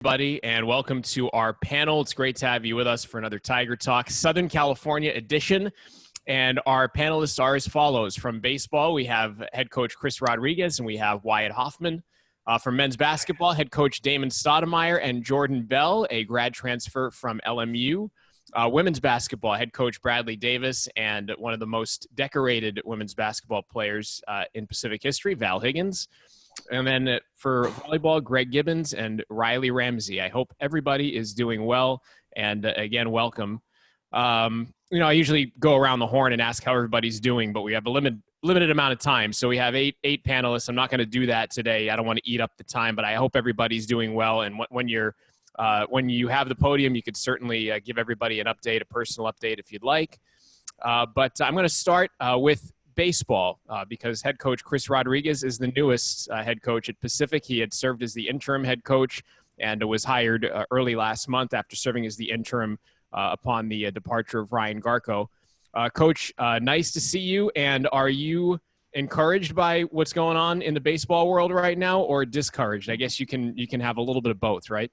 Everybody, and welcome to our panel. It's great to have you with us for another Tiger Talk Southern California edition. And our panelists are as follows. From baseball, we have head coach Chris Rodriguez and we have Wyatt Hoffman. From men's basketball, head coach Damon Stoudamire and Jordan Bell, a grad transfer from LMU. Women's basketball, head coach Bradley Davis and one of the most decorated women's basketball players in Pacific history, Val Higgins. And then for volleyball, Greg Gibbons and Riley Ramsey. I hope everybody is doing well. And again, welcome. I usually go around the horn and ask how everybody's doing, but we have a limited amount of time. So we have eight panelists. I'm not going to do that today. I don't want to eat up the time, but I hope everybody's doing well. And when you have the podium, you could certainly give everybody an update, a personal update if you'd like. But I'm going to start with baseball because head coach Chris Rodriguez is the newest head coach at Pacific. He had served as the interim head coach and was hired early last month after serving as the interim upon the departure of Ryan Garco. Coach, nice to see you. And are you encouraged by what's going on in the baseball world right now, or discouraged? I guess you can have a little bit of both, right?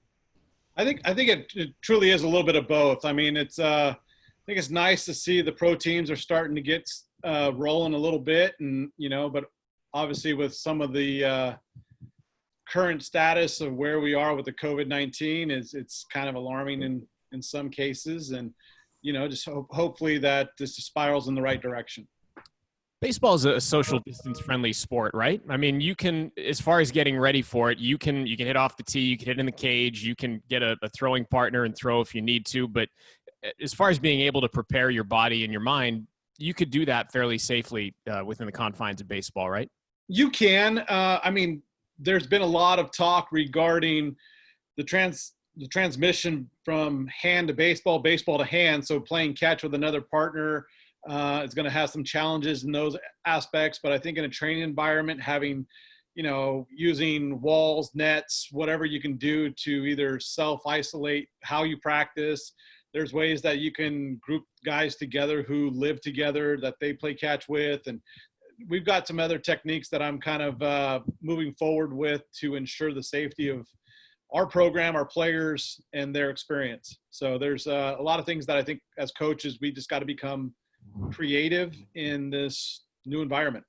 I think it truly is a little bit of both. I mean, I think it's nice to see the pro teams are starting to get rolling a little bit, and but obviously with some of the current status of where we are with the COVID-19, it's kind of alarming in some cases, and just hopefully that this spirals in the right direction. Baseball is a social distance friendly sport, right? I mean, you can, as far as getting ready for it, you can hit off the tee, you can hit in the cage, you can get a throwing partner and throw if you need to. But as far as being able to prepare your body and your mind, you could do that fairly safely within the confines of baseball, right? You can. I mean, there's been a lot of talk regarding the transmission from hand to baseball, baseball to hand. So playing catch with another partner is going to have some challenges in those aspects. But I think in a training environment, having, using walls, nets, whatever you can do to either self-isolate how you practice. There's ways that you can group guys together who live together that they play catch with. And we've got some other techniques that I'm kind of moving forward with to ensure the safety of our program, our players, and their experience. So there's a lot of things that I think as coaches, we just got to become creative in this new environment.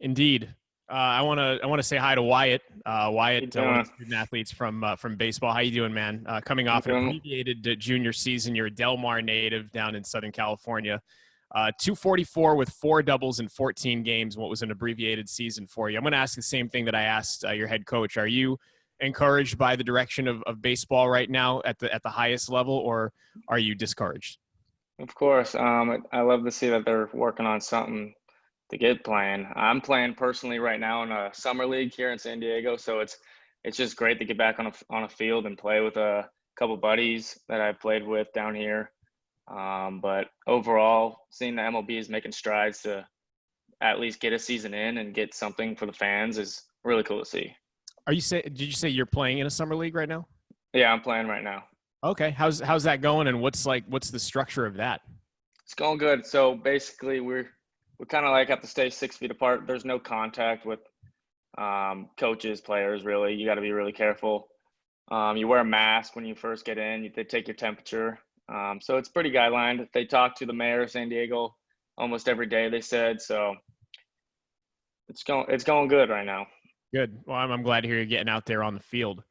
Indeed. I want to say hi to Wyatt. Wyatt, one of the student athletes from baseball. How you doing, man? Coming off an abbreviated junior season, you're a Del Mar native down in Southern California. 244 with 4 doubles in 14 games. What was an abbreviated season for you? I'm going to ask the same thing that I asked your head coach. Are you encouraged by the direction of baseball right now at the highest level, or are you discouraged? Of course. I love to see that they're working on something to get playing. I'm playing personally right now in a summer league here in San Diego, so it's just great to get back on a field and play with a couple buddies that I've played with down here. But overall, seeing the MLB is making strides to at least get a season in and get something for the fans is really cool to see. Did you say you're playing in a summer league right now? Yeah, I'm playing right now. Okay. How's that going, and what's the structure of that? It's going good. So basically we kind of have to stay 6 feet apart. There's no contact with coaches, players, really. You got to be really careful. You wear a mask when you first get in. They take your temperature. So it's pretty guidelined. They talk to the mayor of San Diego almost every day, they said. So it's going good right now. Good. Well, I'm glad to hear you're getting out there on the field.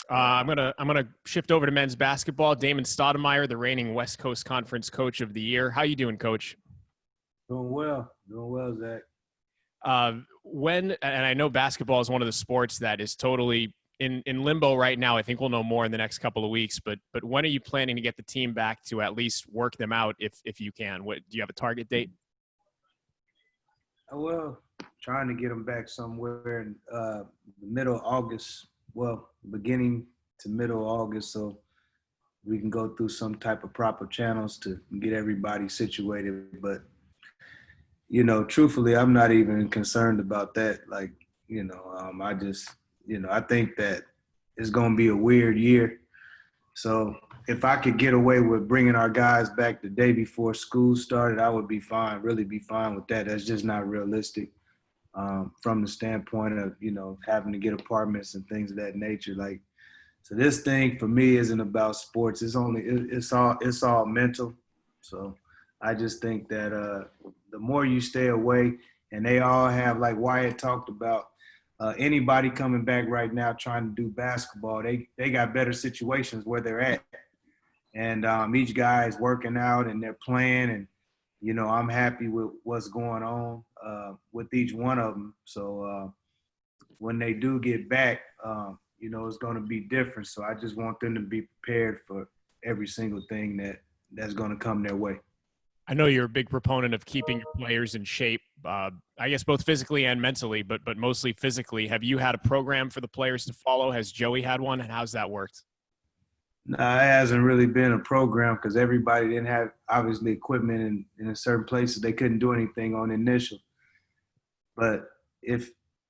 I'm gonna shift over to men's basketball. Damon Stoudamire, the reigning West Coast Conference Coach of the Year. How you doing, Coach? Doing well, Zach. And I know basketball is one of the sports that is totally in limbo right now. I think we'll know more in the next couple of weeks. But when are you planning to get the team back to at least work them out if you can? Do you have a target date? Well, trying to get them back somewhere in the middle of August. Well, beginning to middle of August, so we can go through some type of proper channels to get everybody situated. But truthfully, I'm not even concerned about that. I think that it's going to be a weird year. So if I could get away with bringing our guys back the day before school started, I would be fine, really be fine with that. That's just not realistic from the standpoint of, having to get apartments and things of that nature. So this thing for me isn't about sports. It's all mental. So I just think that the more you stay away, and they all have, like Wyatt talked about, anybody coming back right now trying to do basketball, they got better situations where they're at. And each guy is working out and they're playing, and I'm happy with what's going on with each one of them. So when they do get back, it's going to be different. So I just want them to be prepared for every single thing that's going to come their way. I know you're a big proponent of keeping your players in shape, I guess both physically and mentally, but mostly physically. Have you had a program for the players to follow? Has Joey had one, and how's that worked? No, it hasn't really been a program because everybody didn't have, obviously, equipment in certain places they couldn't do anything on initial. But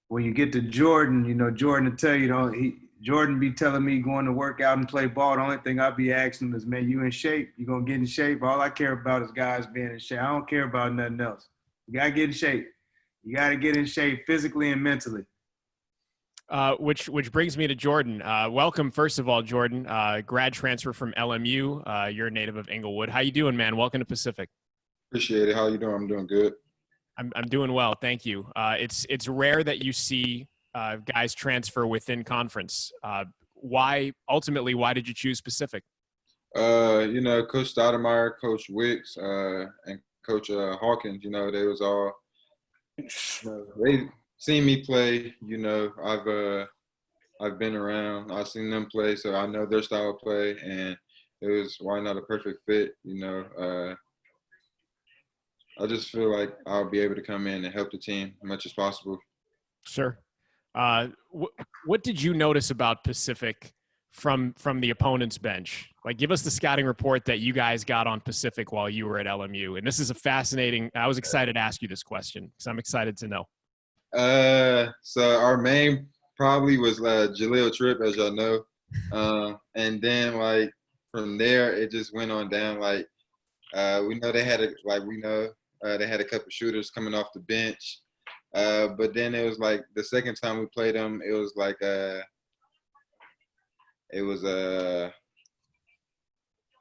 when you get to Jordan, Jordan will tell you, Jordan be telling me going to work out and play ball. The only thing I'll be asking him is, man, you in shape? You going to get in shape? All I care about is guys being in shape. I don't care about nothing else. You got to get in shape. You got to get in shape physically and mentally. Which brings me to Jordan. Welcome, first of all, Jordan. Grad transfer from LMU. You're a native of Inglewood. How you doing, man? Welcome to Pacific. Appreciate it. How you doing? I'm doing good. I'm doing well, thank you. It's rare that you see guys transfer within conference. Why did you choose Pacific? Coach Stoudamire, Coach Wicks, and Coach Hawkins. They was all. They seen me play. I've been around. I've seen them play, so I know their style of play, and it was why not a perfect fit. I just feel like I'll be able to come in and help the team as much as possible. Sure. What did you notice about Pacific from the opponent's bench? Like, give us the scouting report that you guys got on Pacific while you were at LMU. And this is I was excited to ask you this question because I'm excited to know. So our main probably was Jaleel Tripp, as y'all know. And then, from there, it just went on down. We know they had they had a couple shooters coming off the bench. But then it was the second time we played them, it was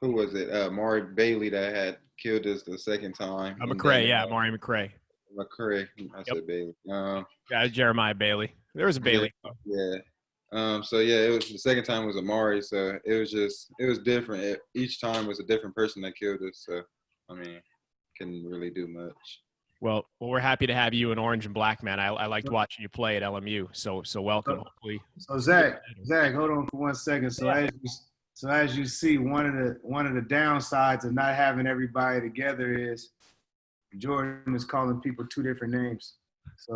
who was it? Maury Bailey that had killed us the second time. McCray, Maury McCray. McCray, said Bailey. Jeremiah Bailey. There was a Bailey. Yeah. It was the second time was Amari, so it was different. Each time was a different person that killed us. So couldn't really do much. Well, we're happy to have you in orange and black, man. I liked watching you play at LMU. So welcome. Hopefully. So Zach, hold on for 1 second. So as you see, one of the downsides of not having everybody together is Jordan is calling people two different names. So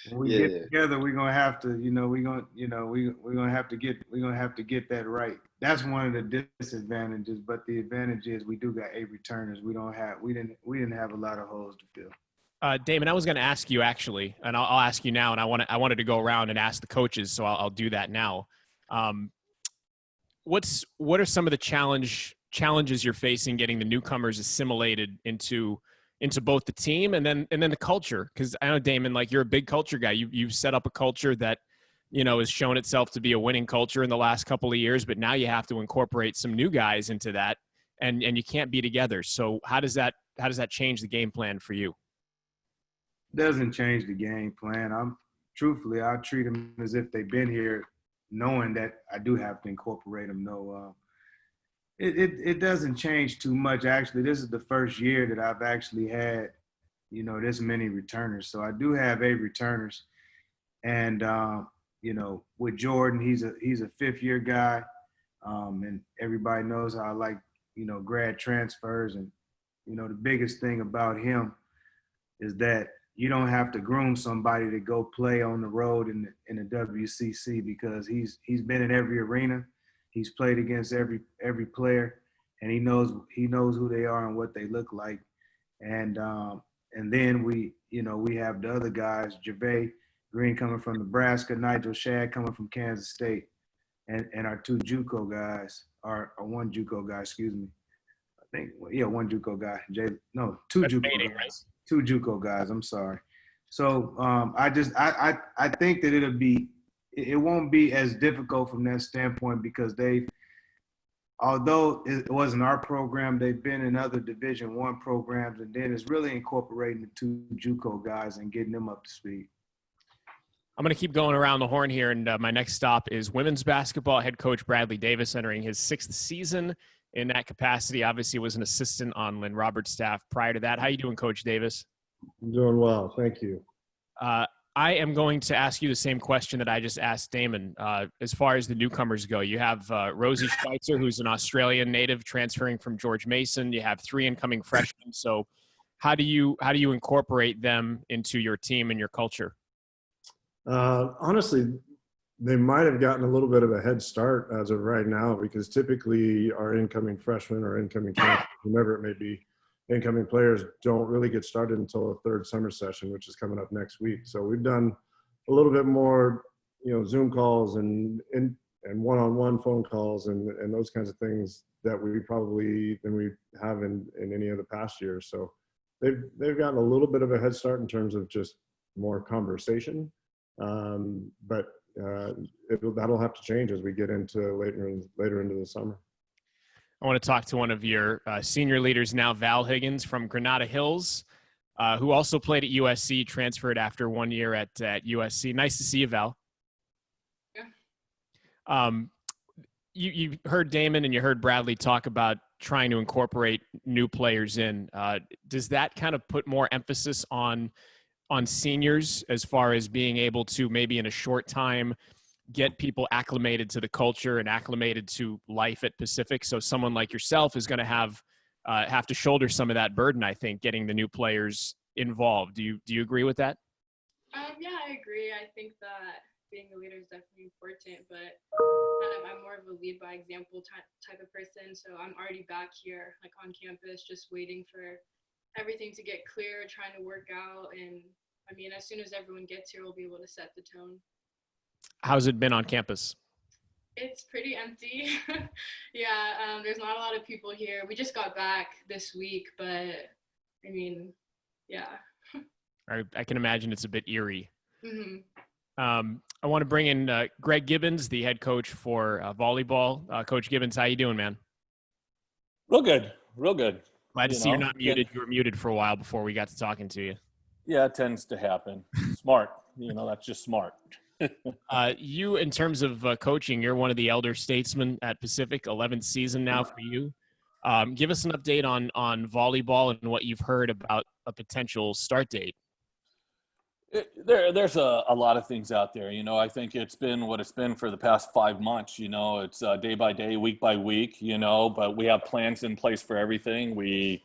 when we get together, we're gonna have to, we're gonna have to get that right. That's one of the disadvantages. But the advantage is we do got 8 returners. We didn't have a lot of holes to fill. Damon, I was going to ask you actually, and I'll ask you now. And I wanted to go around and ask the coaches, so I'll do that now. What are some of the challenges you're facing getting the newcomers assimilated into both the team and then the culture? Because I know, Damon, you're a big culture guy. You've set up a culture that has shown itself to be a winning culture in the last couple of years, but now you have to incorporate some new guys into that, and you can't be together. So how does that change the game plan for you? It doesn't change the game plan. I'll treat them as if they've been here, knowing that I do have to incorporate them. No, it doesn't change too much. Actually, this is the first year that I've actually had, this many returners. So I do have 8 returners, and with Jordan, he's a 5th-year guy, and everybody knows how I like, grad transfers. And, the biggest thing about him is that you don't have to groom somebody to go play on the road in the WCC because he's been in every arena. He's played against every player, and he knows who they are and what they look like. And then we have the other guys, Javay Green coming from Nebraska, Nigel Shad coming from Kansas State, and our 2 JUCO guys, or 1 JUCO guy, excuse me. I think, 1 JUCO guy. 2 JUCO guys. Right? 2 JUCO guys. I'm sorry. So I think that it won't be as difficult from that standpoint because although it wasn't our program, they've been in other Division I programs, and then it's really incorporating the two JUCO guys and getting them up to speed. I'm going to keep going around the horn here, and my next stop is women's basketball. Head coach Bradley Davis entering his 6th season in that capacity. Obviously was an assistant on Lynn Roberts' staff prior to that. How you doing, Coach Davis? I'm doing well. Thank you. I am going to ask you the same question that I just asked Damon. As far as the newcomers go, you have Rosie Schweitzer, who's an Australian native transferring from George Mason. You have 3 incoming freshmen. So how do you incorporate them into your team and your culture? Honestly, they might have gotten a little bit of a head start as of right now because typically our incoming freshmen or incoming transfers, whomever it may be, incoming players don't really get started until the 3rd summer session, which is coming up next week. So we've done a little bit more, Zoom calls and one-on-one phone calls and those kinds of things that we probably than we have in any of the past years. So they've gotten a little bit of a head start in terms of just more conversation. But that'll have to change as we get into later into the summer. I want to talk to one of your senior leaders now, Val Higgins from Granada Hills, who also played at USC, transferred after 1 year at USC. Nice to see you, Val. Yeah. You heard Damon and you heard Bradley talk about trying to incorporate new players in. Does that kind of put more emphasis on seniors as far as being able to maybe in a short time get people acclimated to the culture and acclimated to life at Pacific? So someone like yourself is going to have to shoulder some of that burden, I think, getting the new players involved. Do you agree with that? Yeah, I agree. I think that being a leader is definitely important, but I'm more of a lead by example type of person. So I'm already back here, like on campus, just waiting for everything to get clear, trying to work out. And I mean, as soon as everyone gets here, we'll be able to set the tone. How's it been on campus? It's pretty empty. Yeah, there's not a lot of people here. We just got back this week, but I mean, yeah. I can imagine it's a bit eerie. Mm-hmm. I want to bring in Greg Gibbons, the head coach for volleyball. Coach Gibbons, how you doing, man? Real good. Glad to see you're not muted. You were muted for a while before we got to talking to you. Yeah, it tends to happen. Smart. That's just smart. You, in terms of coaching, you're one of the elder statesmen at Pacific, 11th season now for you. Give us an update on volleyball and what you've heard about a potential start date. There's a lot of things out there. I think it's been what it's been for the past 5 months. It's day by day, week by week, but we have plans in place for everything. We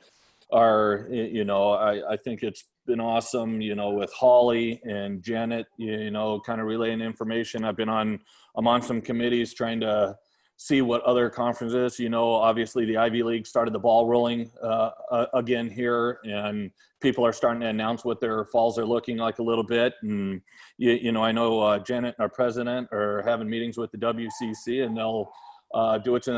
are, I think it's been awesome, with Holly and Janet, kind of relaying information. I'm on some committees trying to see what other conferences, obviously the Ivy League started the ball rolling again here, and people are starting to announce what their falls are looking like a little bit. And, I know Janet, our president, are having meetings with the WCC, and they'll do it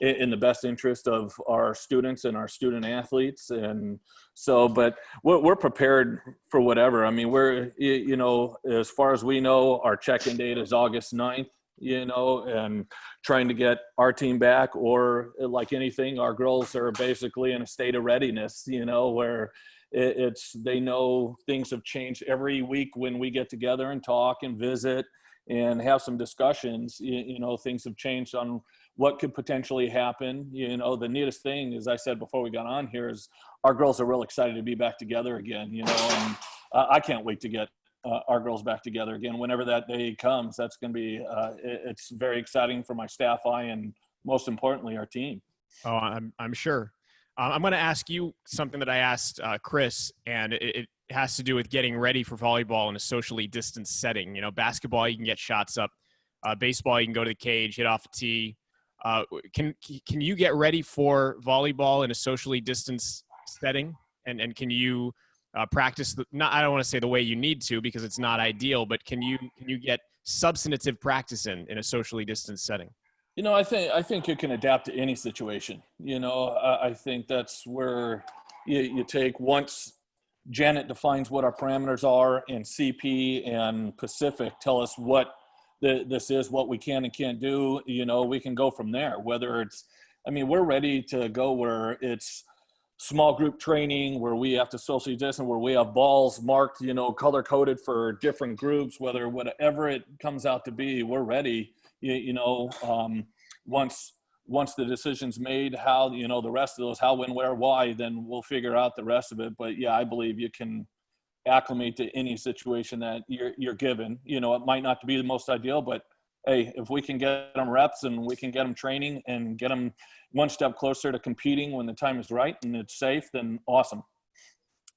in the best interest of our students and our student athletes. And so, but we're prepared for whatever. I mean, we're, as far as we know, our check-in date is August 9th, and trying to get our team back, or like anything, our girls are basically in a state of readiness, where they know things have changed every week when we get together and talk and visit and have some discussions. Things have changed on what could potentially happen. The neatest thing, as I said before we got on here, is our girls are real excited to be back together again, and I can't wait to get our girls back together again whenever that day comes. That's going to be, it's very exciting for my staff, and most importantly, our team. Oh, I'm sure. I'm going to ask you something that I asked Chris, and it has to do with getting ready for volleyball in a socially distanced setting. Basketball, you can get shots up. Baseball, you can go to the cage, hit off a tee. Can you get ready for volleyball in a socially distanced setting? And can you practice I don't want to say the way you need to, because it's not ideal, but can you get substantive practice in a socially distanced setting? I think you can adapt to any situation. I think that's where you take, once Janet defines what our parameters are, and CP and Pacific tell us what this is what we can and can't do, you know, we can go from there. Whether it's, I mean, we're ready to go where it's small group training, where we have to socially distance, where we have balls marked, you know, color coded for different groups, whatever it comes out to be, we're ready. Once the decision's made, how, you know, the rest of those, how, when, where, why, then we'll figure out the rest of it. But yeah, I believe you can acclimate to any situation that you're given. You know, it might not be the most ideal, but hey, if we can get them reps and we can get them training and get them one step closer to competing when the time is right and it's safe, then awesome.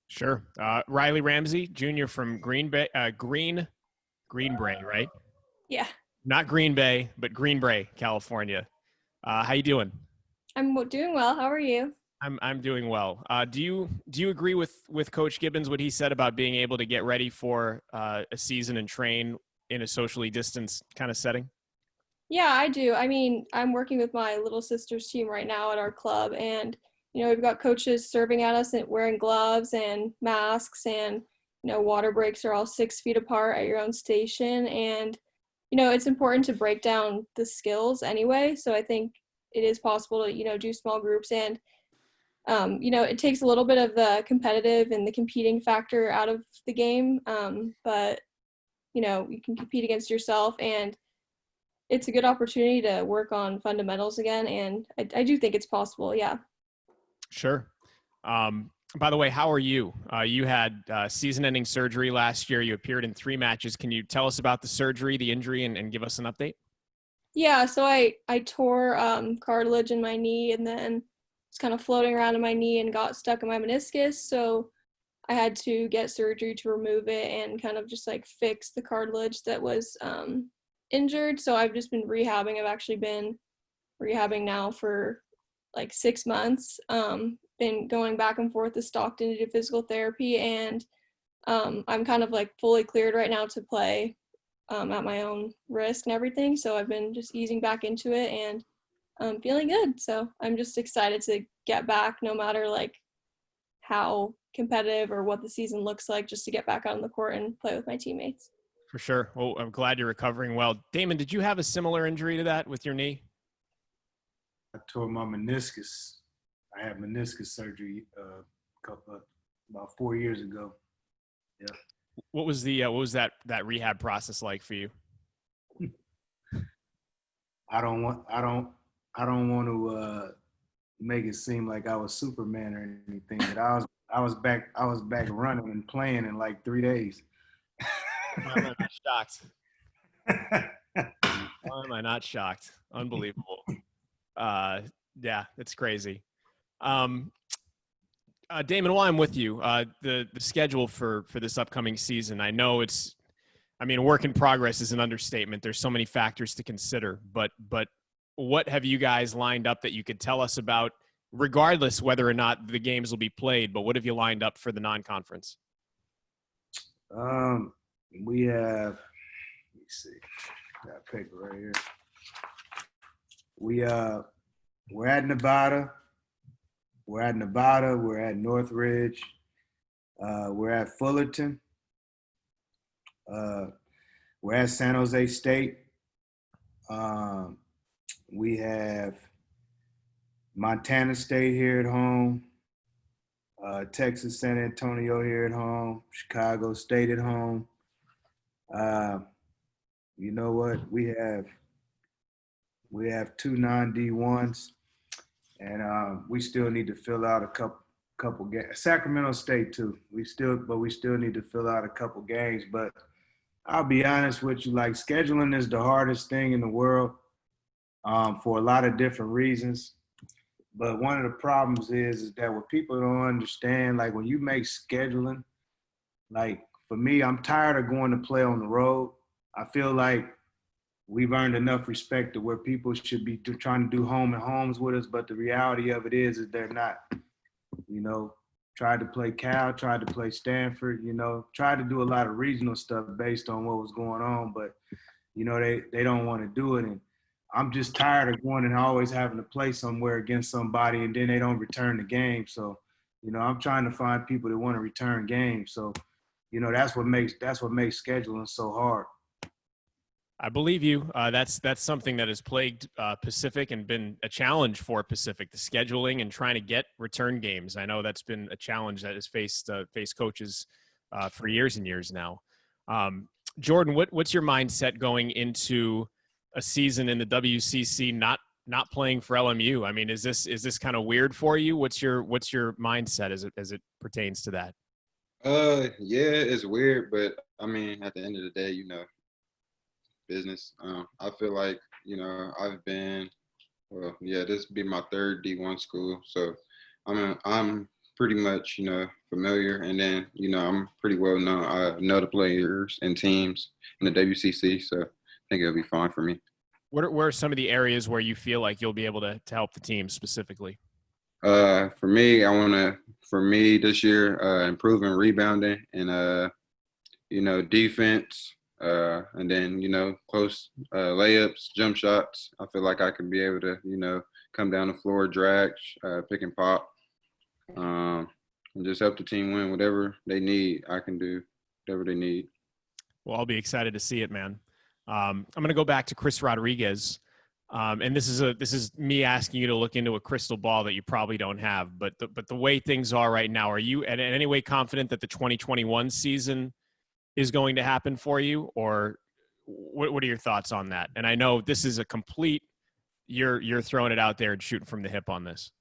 Sure. Riley Ramsey, junior from Greenbray, right? Yeah. Not Green Bay, but Greenbray, California. How you doing? I'm doing well. How are you? I'm doing well. Do you agree with Coach Gibbons, what he said about being able to get ready for a season and train in a socially distanced kind of setting? Yeah, I do. I mean, I'm working with my little sister's team right now at our club, and you know, we've got coaches serving at us and wearing gloves and masks, and you know, water breaks are all 6 feet apart at your own station, and you know, it's important to break down the skills anyway. So I think it is possible to, you know, do small groups, and you know, it takes a little bit of the competitive and the competing factor out of the game, but you know, you can compete against yourself, and it's a good opportunity to work on fundamentals again, and I do think it's possible. Yeah. Sure. By the way, how are you? You had season-ending surgery last year. You appeared in 3 matches. Can you tell us about the surgery, the injury, and give us an update? Yeah, so I tore cartilage in my knee, and then was kind of floating around in my knee and got stuck in my meniscus. So I had to get surgery to remove it and kind of just like fix the cartilage that was injured. So I've just been rehabbing. I've actually been rehabbing now for like 6 months. Been going back and forth to Stockton to do physical therapy, and I'm kind of like fully cleared right now to play at my own risk and everything. So I've been just easing back into it, and feeling good. So I'm just excited to get back, no matter like how competitive or what the season looks like, just to get back out on the court and play with my teammates. For sure. Well, I'm glad you're recovering well. Damon, did you have a similar injury to that with your knee? I tore my meniscus. I had meniscus surgery about 4 years ago. Yeah. What was that rehab process like for you? I don't want to make it seem like I was Superman or anything, but I was back running and playing in like 3 days. Why am I not shocked? Why am I not shocked? Unbelievable. Yeah, it's crazy. Damon, while I'm with you, the schedule for this upcoming season, I know work in progress is an understatement. There's so many factors to consider, but what have you guys lined up that you could tell us about, regardless whether or not the games will be played, but what have you lined up for the non-conference? We have, let me see, got a paper right here. We're at Nevada. We're at Northridge. We're at Fullerton. We're at San Jose State. We have Montana State here at home. Texas San Antonio here at home. Chicago State at home. You know what? We have 2 non-D1s, and we still need to fill out a couple games. Sacramento State too. We still need to fill out a couple games. But I'll be honest with you, like, scheduling is the hardest thing in the world for a lot of different reasons. But one of the problems is that what people don't understand, like when you make scheduling, like for me, I'm tired of going to play on the road. I feel like we've earned enough respect to where people should be trying to do home and homes with us. But the reality of it is they're not. You know, tried to play Cal, tried to play Stanford, you know, tried to do a lot of regional stuff based on what was going on. But, you know, they don't want to do it. And I'm just tired of going and always having to play somewhere against somebody and then they don't return the game. So, you know, I'm trying to find people that want to return games. So, you know, that's what makes scheduling so hard. I believe you. That's something that has plagued Pacific and been a challenge for Pacific, the scheduling and trying to get return games. I know that's been a challenge that has faced coaches for years and years now. Jordan, what's your mindset going into a season in the WCC not playing for LMU? I mean, is this kind of weird for you? What's your mindset as it pertains to that? Yeah, it's weird, but I mean, at the end of the day, business. I feel like, I've been, this will be my third D1 school. So I'm pretty much, familiar. And then, I'm pretty well known. I know the players and teams in the WCC. So I think it'll be fine for me. What are some of the areas where you feel like you'll be able to help the team specifically? For me this year, improving rebounding and, defense. And then, close layups, jump shots. I feel like I could be able to, come down the floor, drag, pick and pop, and just help the team win. Whatever they need, I can do whatever they need. Well, I'll be excited to see it, man. I'm going to go back to Chris Rodriguez. And this is me asking you to look into a crystal ball that you probably don't have. But the way things are right now, are you in any way confident that the 2021 season is going to happen for you, or what are your thoughts on that? And I know this is a complete, you're throwing it out there and shooting from the hip on this.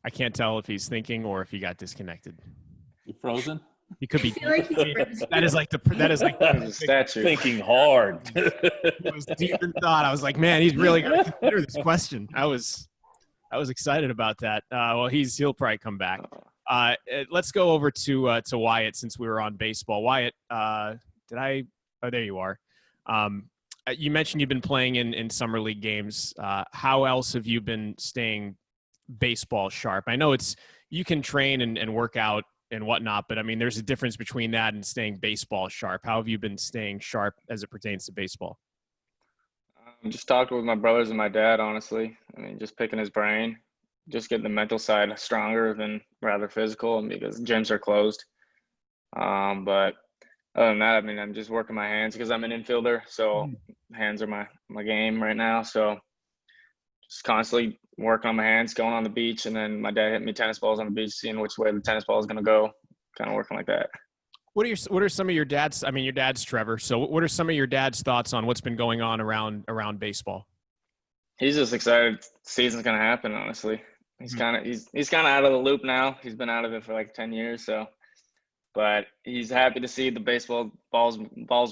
I can't tell if he's thinking or if he got disconnected. You frozen? He could be. feel like he's frozen. That is like a statue. Thinking hard. It was deep in thought. I was like, man, he's really going to consider this question. I was excited about that. Well, he'll probably come back. Let's go over to Wyatt since we were on baseball. Wyatt, oh, there you are. You mentioned you've been playing in summer league games. How else have you been staying baseball sharp? I know you can train and work out and whatnot, but I mean, there's a difference between that and staying baseball sharp. How have you been staying sharp as it pertains to baseball? Just talking with my brothers and my dad, honestly. I mean, just picking his brain, just getting the mental side stronger than rather physical, because gyms are closed. But other than that, I mean, I'm just working my hands because I'm an infielder, so hands are my game right now. So just constantly working on my hands, going on the beach, and then my dad hit me tennis balls on the beach, seeing which way the tennis ball is going to go, kind of working like that. What are some of your dad's? I mean, your dad's Trevor. So, what are some of your dad's thoughts on what's been going on around baseball? He's just excited the season's going to happen. Honestly, he's kind of out of the loop now. He's been out of it for like 10 years. So, but he's happy to see the baseball balls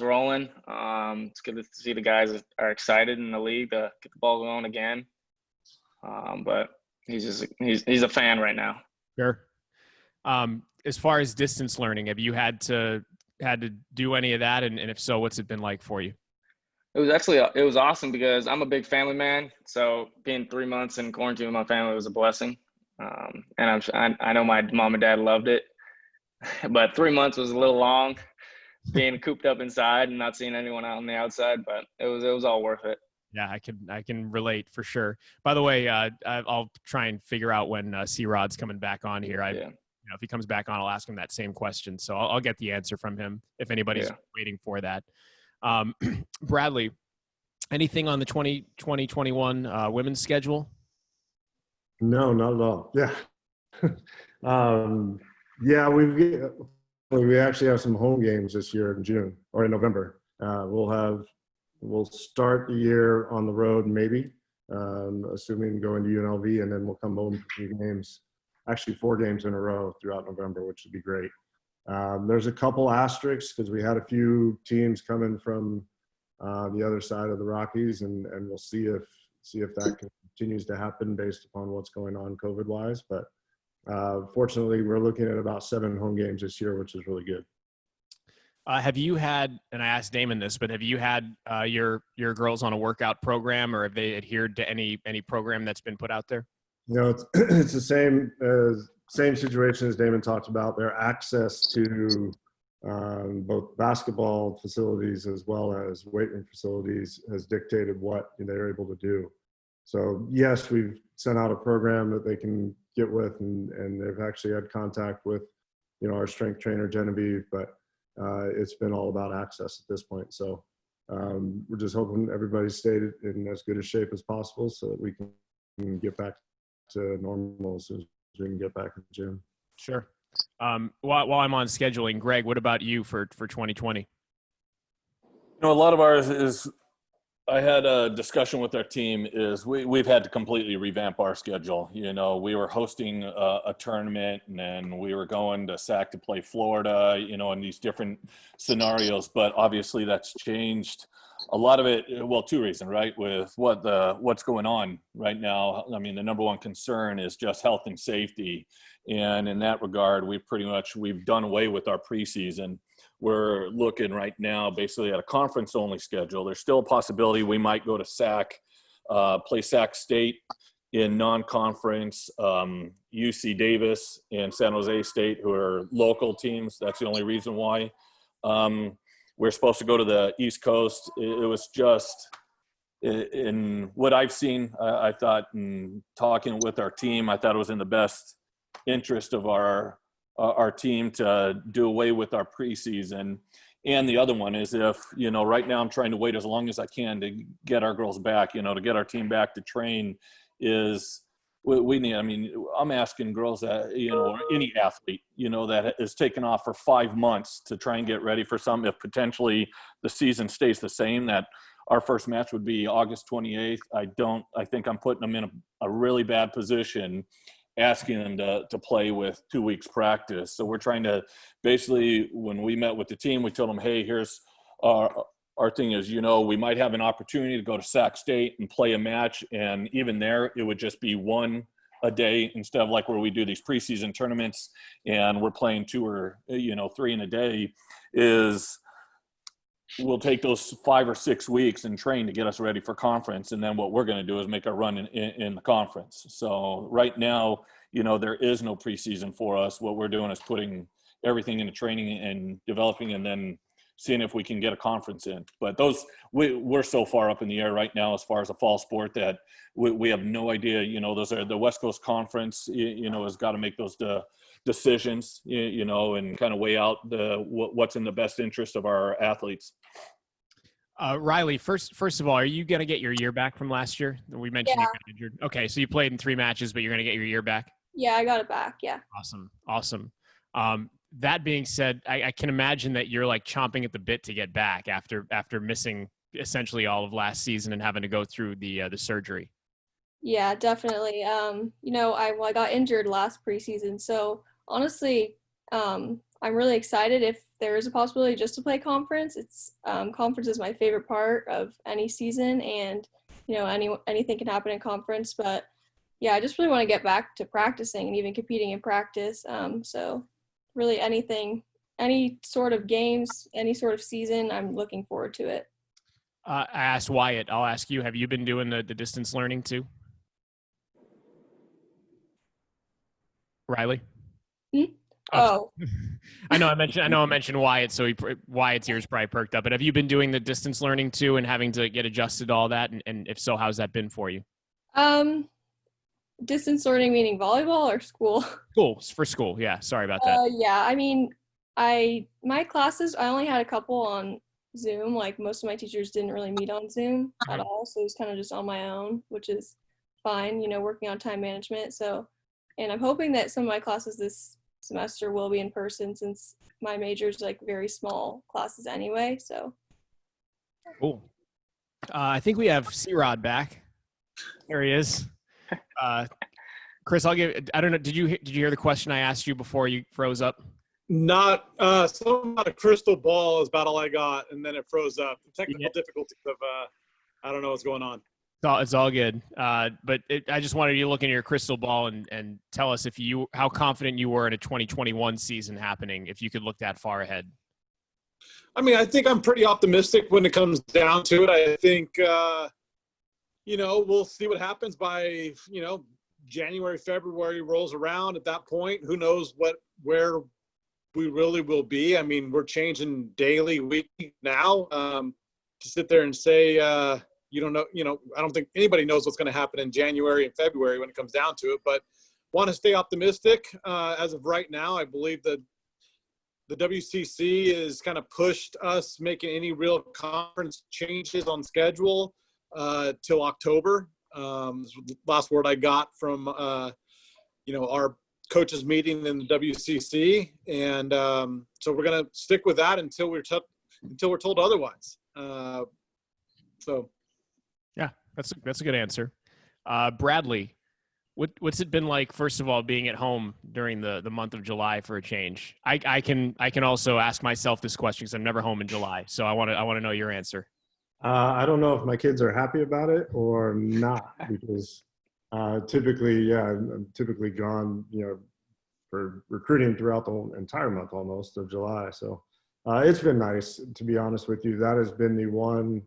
rolling. It's good to see the guys are excited in the league to get the ball going again. But he's a fan right now. Sure. As far as distance learning, have you had to do any of that? And if so, what's it been like for you? It was awesome because I'm a big family man. So being 3 months in quarantine with my family was a blessing. And I know my mom and dad loved it, but 3 months was a little long being cooped up inside and not seeing anyone out on the outside, but it was all worth it. Yeah, I can relate for sure. By the way, I'll try and figure out when C-Rod's coming back on here. If he comes back on, I'll ask him that same question. So I'll get the answer from him if anybody's waiting for that. Bradley, anything on the 2021 women's schedule? No, not at all. Yeah. We actually have some home games this year in June or in November. We'll start the year on the road, maybe, assuming going to UNLV, and then we'll come home for 3 games. Actually 4 games in a row throughout November, which would be great. There's a couple asterisks because we had a few teams coming from the other side of the Rockies, and we'll see if that continues to happen based upon what's going on COVID-wise. But fortunately, we're looking at about 7 home games this year, which is really good. Have you had, and I asked Damon this, but have you had your girls on a workout program, or have they adhered to any program that's been put out there? It's the same situation as Damon talked about. Their access to both basketball facilities as well as weight room facilities has dictated what they're able to do. So yes, we've sent out a program that they can get with, and they've actually had contact with our strength trainer Genevieve, but it's been all about access at this point. So we're just hoping everybody stayed in as good a shape as possible so that we can get back to normal as soon as we can get back to the gym. Sure. While I'm on scheduling, Greg, what about you for 2020? A lot of ours is, I had a discussion with our team, is we've had to completely revamp our schedule. We were hosting a tournament, and then we were going to SAC to play Florida, in these different scenarios. But obviously that's changed a lot of it. Well, two reasons, right? With what's going on right now. I mean, the number one concern is just health and safety. And in that regard, we've done away with our preseason. We're looking right now basically at a conference-only schedule. There's still a possibility we might go to SAC, play SAC State in non-conference, UC Davis and San Jose State, who are local teams. That's the only reason why. We're supposed to go to the East Coast. It was just, in what I've seen, I thought, in talking with our team, I thought it was in the best interest of our team to do away with our preseason. And the other one is, if, right now I'm trying to wait as long as I can to get our girls back, to get our team back to train, is we need, I'm asking girls that, or any athlete, that is taken off for 5 months to try and get ready for something. If potentially the season stays the same, that our first match would be August 28th. I think I'm putting them in a really bad position, asking them to play with 2 weeks practice. So we're trying to basically, when we met with the team, we told them, hey, here's our thing is, we might have an opportunity to go to Sac State and play a match. And even there, it would just be one a day instead of like where we do these preseason tournaments and we're playing 2 or 3 in a day. Is we'll take those 5 or 6 weeks and train to get us ready for conference. And then what we're going to do is make a run in the conference. So right now, there is no preseason for us. What we're doing is putting everything into training and developing, and then seeing if we can get a conference in. But we're so far up in the air right now as far as a fall sport that we have no idea. Those are the West Coast Conference, has got to make those decisions, and kind of weigh out what's in the best interest of our athletes. Riley, first of all, are you going to get your year back from last year? We mentioned you got injured. Okay, so you played in 3 matches, but you're going to get your year back? Yeah, I got it back, yeah. Awesome. That being said, I can imagine that you're like chomping at the bit to get back after missing essentially all of last season and having to go through the surgery. Yeah, definitely. I got injured last preseason, so honestly, I'm really excited if there is a possibility just to play conference. Conference is my favorite part of any season, and anything can happen in conference. But yeah, I just really want to get back to practicing and even competing in practice. So really any sort of games, any sort of season, I'm looking forward to it. I asked Wyatt. I'll ask you. Have you been doing the distance learning too, Riley? Oh, I know I mentioned Wyatt, so Wyatt's ears probably perked up. But have you been doing the distance learning too, and having to get adjusted to all that? And if so, how's that been for you? Distance learning meaning volleyball or school? School. Yeah. Sorry about that. Yeah. My classes, I only had a couple on Zoom. Like most of my teachers didn't really meet on Zoom at all. So it was kind of just on my own, which is fine, working on time management. So, and I'm hoping that some of my classes this semester will be in person since my major is like very small classes anyway. So. Cool. I think we have C-Rod back. There he is. Chris, I don't know. Did you hear the question I asked you before you froze up? Not something about a crystal ball is about all I got, and then it froze up. Technical difficulties of I don't know what's going on. It's all good. But I just wanted you to look into your crystal ball and tell us how confident you were in a 2021 season happening, if you could look that far ahead. I think I'm pretty optimistic when it comes down to it. I think we'll see what happens by January, February rolls around. At that point, who knows where we really will be. We're changing daily, weekly now. To sit there and say you don't know, I don't think anybody knows what's going to happen in January and February when it comes down to it, but want to stay optimistic. As of right now, I believe that the WCC has kind of pushed us making any real conference changes on schedule till October. Last word I got from our coaches meeting in the WCC, and so we're going to stick with that until we're told otherwise. So, yeah, that's a good answer. Bradley, what's it been like, first of all, being at home during the month of July for a change? I can also ask myself this question because I'm never home in July, so I want to know your answer. I don't know if my kids are happy about it or not, because typically I'm typically gone, for recruiting throughout the whole entire month almost of July. So it's been nice, to be honest with you. That has been the one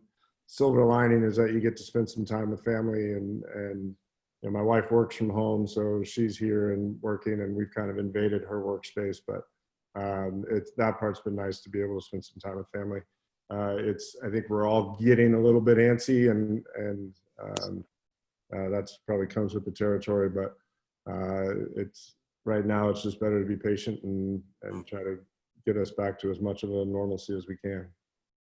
silver lining, is that you get to spend some time with family, and my wife works from home, so she's here and working, and we've kind of invaded her workspace. But that part's been nice, to be able to spend some time with family. I think we're all getting a little bit antsy, and that's probably comes with the territory. But right now it's just better to be patient and try to get us back to as much of a normalcy as we can.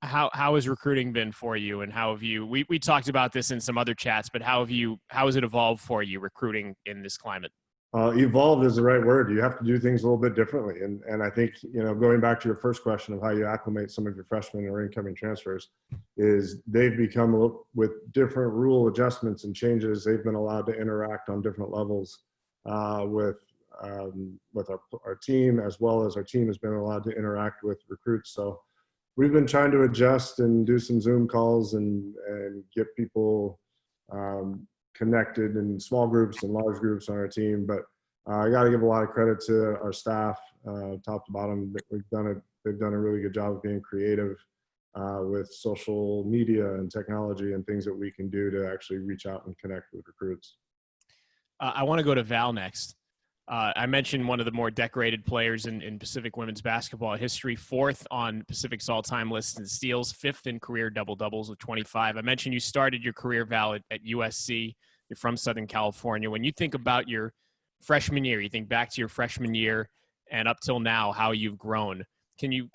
How has recruiting been for you, and how have you? We talked about this in some other chats, but how has it evolved for you, recruiting in this climate? Evolved is the right word. You have to do things a little bit differently, and I think going back to your first question of how you acclimate some of your freshmen or incoming transfers, is they've become, with different rule adjustments and changes, they've been allowed to interact on different levels with our team, as well as our team has been allowed to interact with recruits. So we've been trying to adjust and do some Zoom calls and get people connected in small groups and large groups on our team. But I got to give a lot of credit to our staff, top to bottom. They've done a really good job of being creative with social media and technology and things that we can do to actually reach out and connect with recruits. I want to go to Val next. I mentioned one of the more decorated players in Pacific women's basketball history, 4th on Pacific's all-time list in steals, 5th in career double-doubles with 25. I mentioned you started your career, Val, at USC. You're from Southern California. When you think about your freshman year, you think back to your freshman year and up till now, how you've grown. Can you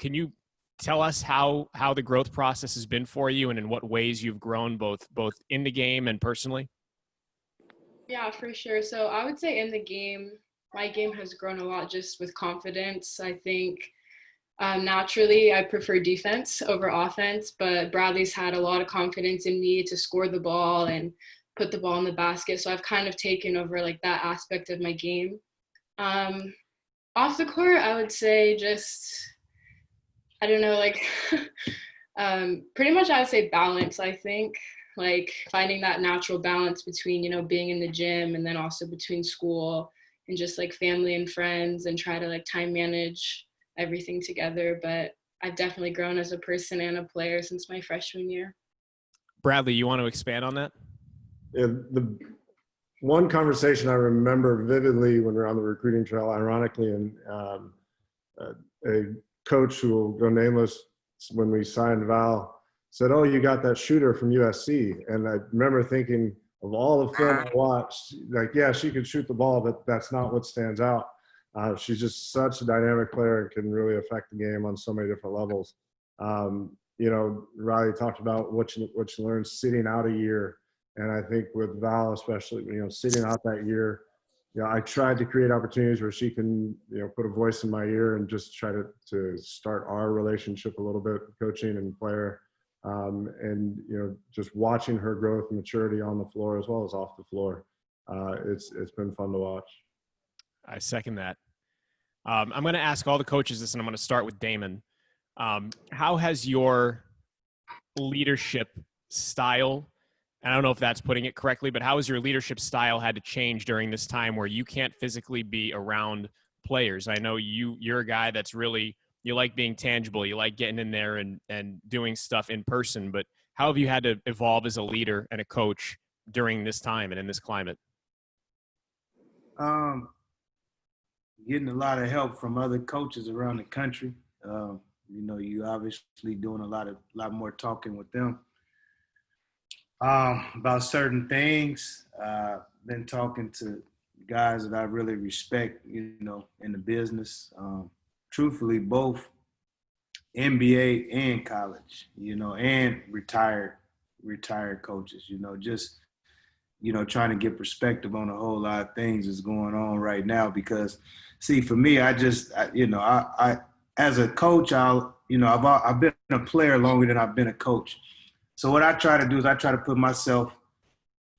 tell us how the growth process has been for you, and in what ways you've grown both in the game and personally? Yeah, for sure. So I would say in the game, my game has grown a lot just with confidence. I think naturally I prefer defense over offense, but Bradley's had a lot of confidence in me to score the ball and put the ball in the basket. So I've kind of taken over like that aspect of my game. Off the court, I would say just, I don't know, like pretty much I would say balance, I think. Like finding that natural balance between, being in the gym and then also between school and just like family and friends, and try to like time manage everything together. But I've definitely grown as a person and a player since my freshman year. Bradley, you want to expand on that? Yeah, the one conversation I remember vividly when we were on the recruiting trail, ironically, and a coach who will go nameless, when we signed Val, said, "Oh, you got that shooter from USC." And I remember thinking, of all the film I watched, like, yeah, she could shoot the ball, but that's not what stands out. She's just such a dynamic player and can really affect the game on so many different levels. Riley talked about what you learn sitting out a year. And I think with Val, especially, sitting out that year, I tried to create opportunities where she can, put a voice in my ear and just try to start our relationship a little bit, coaching and player. And just watching her growth and maturity on the floor as well as off the floor, it's been fun to watch. I second that. I'm going to ask all the coaches this, and I'm going to start with Damon. How has your leadership style, and I don't know if that's putting it correctly, but how has your leadership style had to change during this time where you can't physically be around players? I know you're a guy that's really, you like being tangible. You like getting in there and doing stuff in person. But how have you had to evolve as a leader and a coach during this time and in this climate? Getting a lot of help from other coaches around the country. You obviously doing a lot more talking with them about certain things. Been talking to guys that I really respect, in the business. Truthfully, both NBA and college, and retired coaches, just, trying to get perspective on a whole lot of things that's going on right now. Because, see, for me, I as a coach, I've been a player longer than I've been a coach. So what I try to do is I try to put myself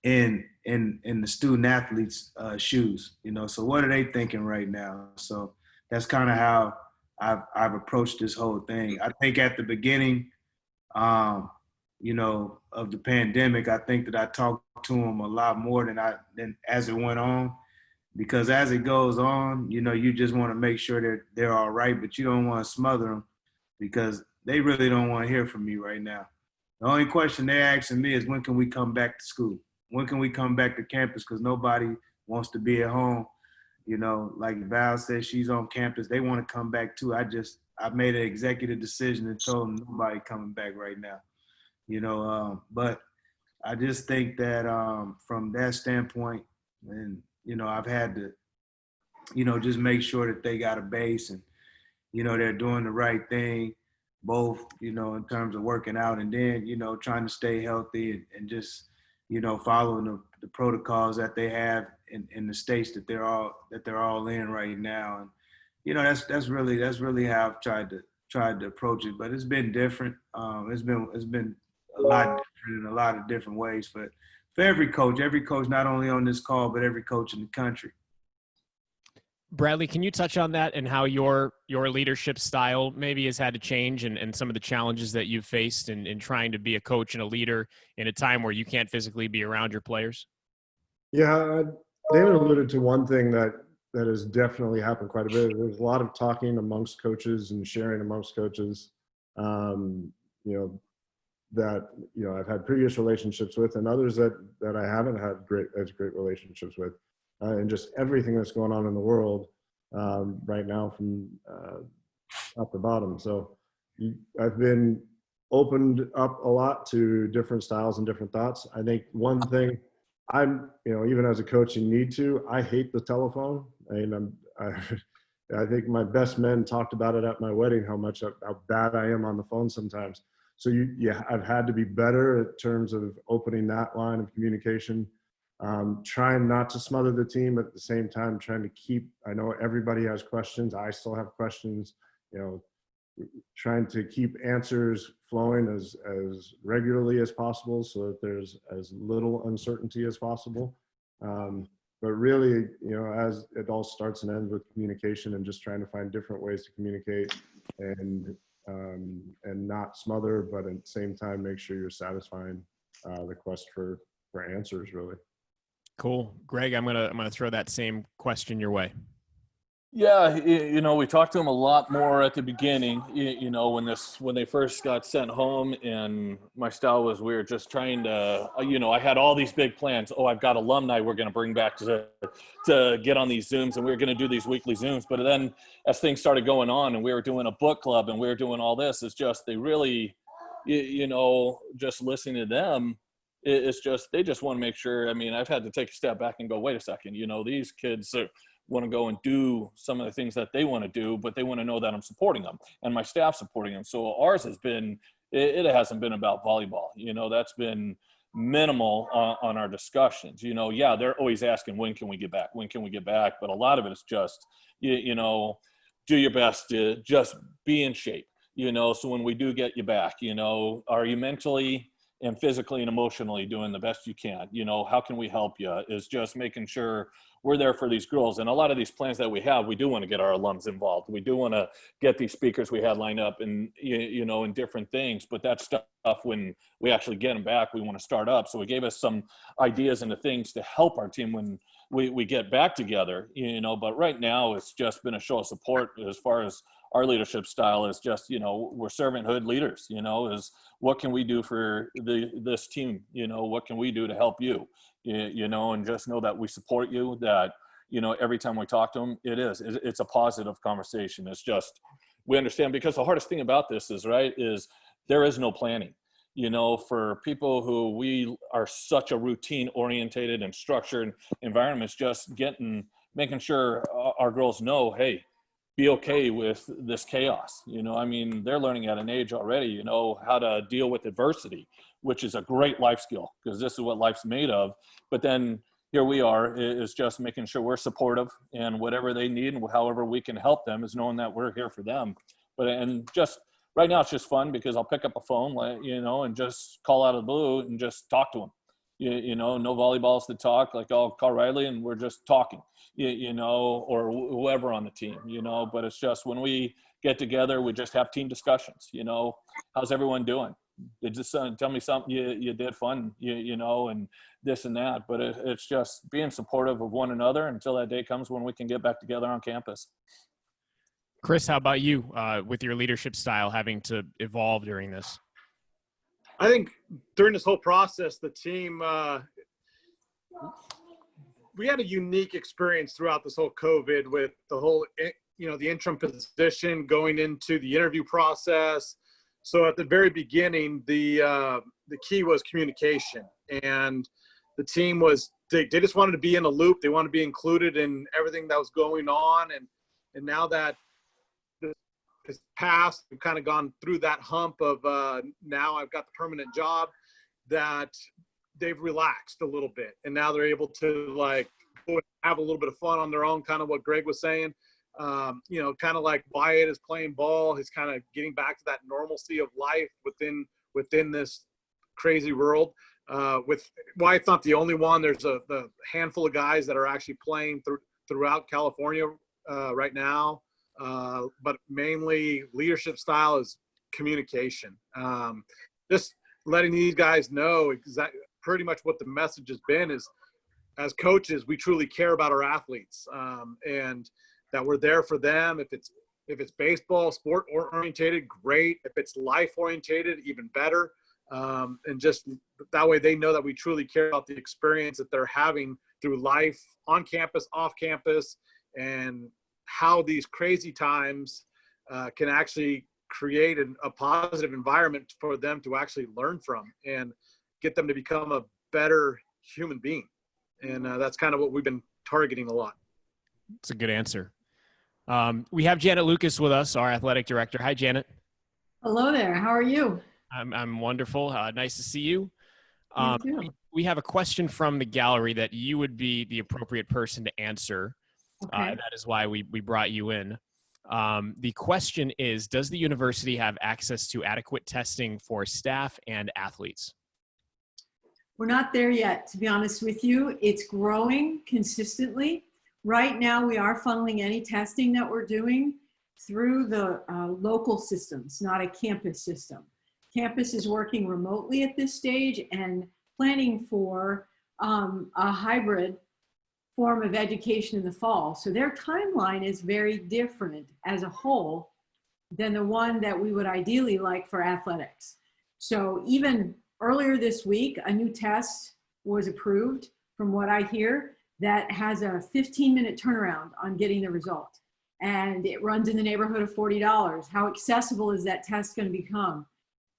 in the student athletes' shoes. So what are they thinking right now? So that's kind of how I've approached this whole thing. I think at the beginning, of the pandemic, I think that I talked to them a lot more than as it went on, because as it goes on, you just want to make sure that they're all right, but you don't want to smother them because they really don't want to hear from you right now. The only question they're asking me is, when can we come back to school? When can we come back to campus? Because nobody wants to be at home. Like Val says, she's on campus. They want to come back too. I made an executive decision and told them nobody coming back right now. But I just think that from that standpoint, and I've had to, just make sure that they got a base and they're doing the right thing, both in terms of working out and then trying to stay healthy and just following the protocols that they have in the states that they're all in right now. And that's really how I've tried to approach it. But it's been different. It's been a lot different in a lot of different ways for every coach, not only on this call, but every coach in the country. Bradley, can you touch on that and how your leadership style maybe has had to change and some of the challenges that you've faced in trying to be a coach and a leader in a time where you can't physically be around your players? Yeah, Damon alluded to one thing that has definitely happened quite a bit. There's a lot of talking amongst coaches and sharing amongst coaches, that I've had previous relationships with, and others that I haven't had great relationships with, and just everything that's going on in the world right now from top to bottom. So I've been opened up a lot to different styles and different thoughts. I think one thing I'm, even as a coach, you need to. I hate the telephone. I think my best men talked about it at my wedding, how bad I am on the phone sometimes. So I've had to be better in terms of opening that line of communication, trying not to smother the team, but at the same time trying to keep. I know everybody has questions. I still have questions. Trying to keep answers flowing as regularly as possible, so that there's as little uncertainty as possible. But really, as it all starts and ends with communication and just trying to find different ways to communicate and not smother, but at the same time make sure you're satisfying the quest for answers, really. Cool. Greg, I'm gonna throw that same question your way. Yeah, we talked to him a lot more at the beginning, when they first got sent home, and my style was, we were just trying to, I had all these big plans. Oh, I've got alumni we're going to bring back to get on these Zooms, and we were going to do these weekly Zooms. But then as things started going on and we were doing a book club and we were doing all this, it's just, they really, just listening to them, it's just, they just want to make sure. I've had to take a step back and go, wait a second, these kids want to go and do some of the things that they want to do, but they want to know that I'm supporting them and my staff supporting them. So ours has been, it hasn't been about volleyball. That's been minimal on our discussions. They're always asking, when can we get back? When can we get back? But a lot of it is just, do your best to just be in shape, so when we do get you back, are you mentally and physically and emotionally doing the best you can? How can we help you? Is just making sure we're there for these girls. And a lot of these plans that we have, we do want to get our alums involved. We do want to get these speakers we had lined up and, in different things. But that stuff, when we actually get them back, we want to start up. So it gave us some ideas and the things to help our team when we get back together, But right now, it's just been a show of support as far as our leadership style is just, we're servanthood leaders, is what can we do for this team? What can we do to help you? And just know that we support you, that, every time we talk to them, it's a positive conversation. It's just, we understand, because the hardest thing about this is there is no planning, for people who we are such a routine orientated and structured environments, just making sure our girls know, hey, be okay with this chaos. I mean, they're learning at an age already, how to deal with adversity, which is a great life skill because this is what life's made of. But then here we are is just making sure we're supportive and whatever they need and however we can help them is knowing that we're here for them. And just right now it's just fun because I'll pick up a phone, and just call out of the blue and just talk to them. No volleyballs to talk. Like I'll call Riley and we're just talking, or whoever on the team, but it's just when we get together, we just have team discussions, how's everyone doing? They just tell me something you did fun, and this and that. But it's just being supportive of one another until that day comes when we can get back together on campus. Chris, how about you with your leadership style having to evolve during this? I think during this whole process, the team, we had a unique experience throughout this whole COVID with the whole, the interim position going into the interview process. So at the very beginning, the key was communication, and the team they just wanted to be in a loop. They wanted to be included in everything that was going on. And now that this past, we've kind of gone through that hump of now I've got the permanent job, that they've relaxed a little bit. And now they're able to go and have a little bit of fun on their own, kind of what Greg was saying. Kind of like Wyatt is playing ball. He's kind of getting back to that normalcy of life within this crazy world. With Wyatt's not the only one. There's the handful of guys that are actually playing throughout California right now. But mainly leadership style is communication. Just letting these guys know exactly pretty much what the message has been is, as coaches, we truly care about our athletes, and that we're there for them. If it's baseball, sport orientated, great. If it's life orientated, even better. And just that way they know that we truly care about the experience that they're having through life on campus, off campus, and how these crazy times can actually create a positive environment for them to actually learn from and get them to become a better human being. And that's kind of what we've been targeting a lot. That's a good answer. We have Janet Lucas with us, our athletic director. Hi, Janet. Hello there. How are you? I'm wonderful. Nice to see you. You too. We have a question from the gallery that you would be the appropriate person to answer. Okay. That is why we brought you in. The question is, does the university have access to adequate testing for staff and athletes? We're not there yet, to be honest with you. It's growing consistently. Right now, we are funneling any testing that we're doing through the local systems, not a campus system. Campus is working remotely at this stage and planning for a hybrid form of education in the fall. So their timeline is very different as a whole than the one that we would ideally like for athletics. So even earlier this week, a new test was approved, from what I hear, that has a 15-minute turnaround on getting the result. And it runs in the neighborhood of $40. How accessible is that test going to become?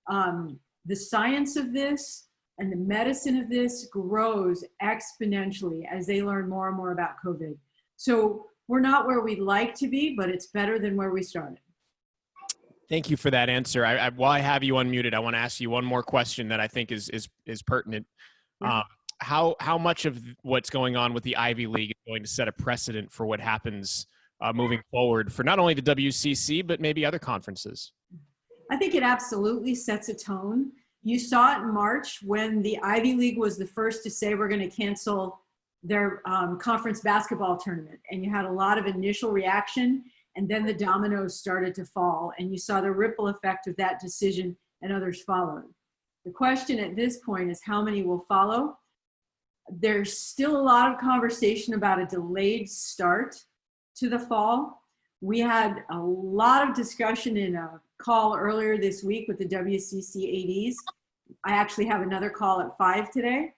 The science of this and the medicine of this grows exponentially as they learn more and more about COVID. So we're not where we'd like to be, but it's better than where we started. Thank you for that answer. While I have you unmuted, I want to ask you one more question that I think is pertinent. Yeah. How much of what's going on with the Ivy League is going to set a precedent for what happens moving forward for not only the WCC, but maybe other conferences? I think it absolutely sets a tone. You saw it in March when the Ivy League was the first to say we're going to cancel their conference basketball tournament. And you had a lot of initial reaction, and then the dominoes started to fall. And you saw the ripple effect of that decision, and others followed. The question at this point is how many will follow? There's still a lot of conversation about a delayed start to the fall. We had a lot of discussion in a call earlier this week with the WCC ADs. I actually have another call at 5 today.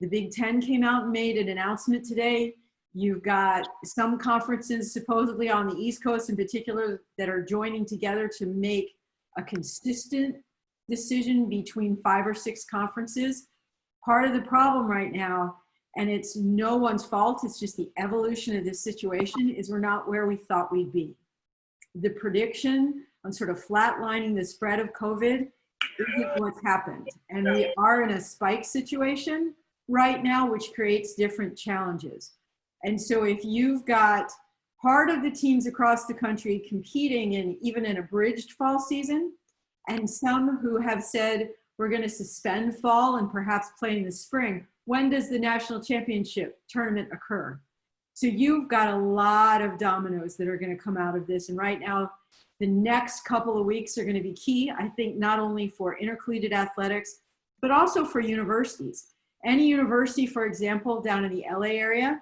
The Big Ten came out and made an announcement today. You've got some conferences supposedly on the East Coast in particular that are joining together to make a consistent decision between 5 or 6 conferences. Part of the problem right now, and it's no one's fault, it's just the evolution of this situation, is we're not where we thought we'd be. the prediction on sort of flatlining the spread of COVID isn't what's happened. And we are in a spike situation right now, which creates different challenges. And so if you've got part of the teams across the country competing in even an abridged fall season, and some who have said we're going to suspend fall and perhaps play in the spring, when does the national championship tournament occur? So you've got a lot of dominoes that are going to come out of this. And right now, the next couple of weeks are going to be key, I think, not only for intercollegiate athletics, but also for universities. Any university, for example, down in the LA area